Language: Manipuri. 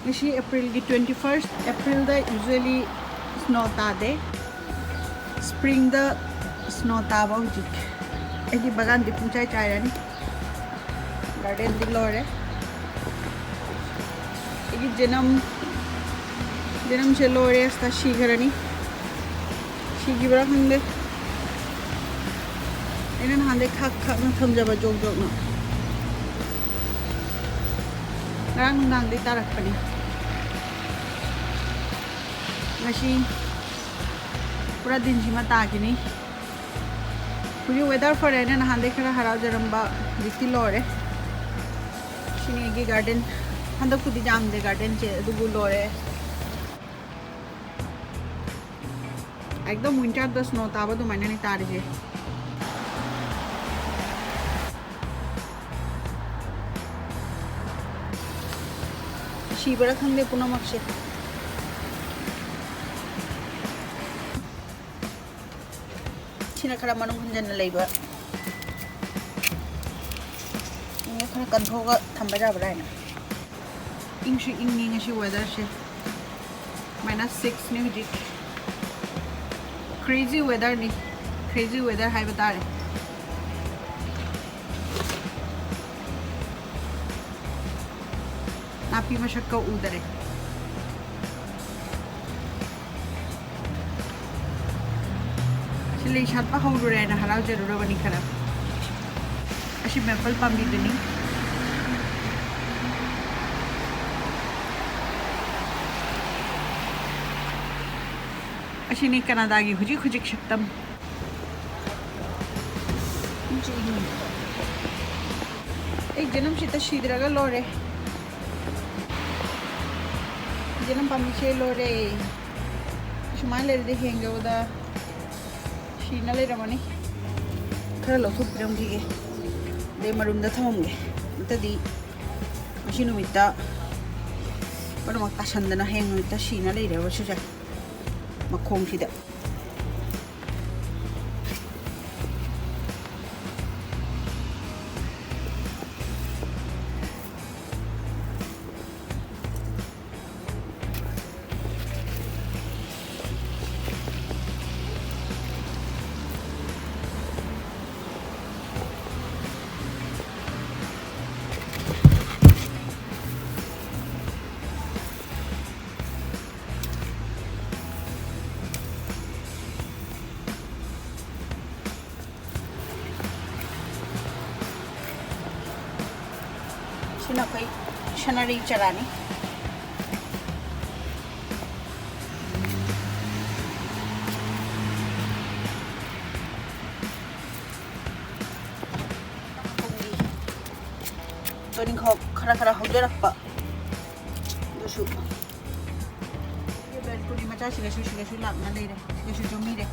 Ngasi April gi 21st April da usually snow tade spring da snow taba hujik egi bagan di pungchai chaire ni garden di lore egi janam se lore sta shigarani shigi bara khande enen hande khak khak na thamjaba jog jog na ngarang nang di tarak pani ngasi pura din jima ta gini puri weather for enen hande khara harau jaramba dikti lore shini gi garden handa kudi jam de garden che dubu lore ekdom winter da snow taba du mane ni tar je shibara khande puna makshe china khara manung hunjan leiba inga khara kanthoga thamba ja bara na ingshi ingni ngashi weather she -6 ni hujik crazy weather hai bata re napi mashakka udare chile shat pa hawru re na halau jarura bani khara ashi maple pambi dini ashi ni Canada gi hujik shaktam ek janam shita shidraga lore janam pamishe lore shumale de henga uda shina le ramani khara lo thup ram gi de marum da thamam ge tadi machine umita pano makta sandana heng umita shina le re wasu ja makhong sida sina koi shanari charani toning khok khara haujarakpa dusu ye bel puni macha siga su lakna leire siga su jomi re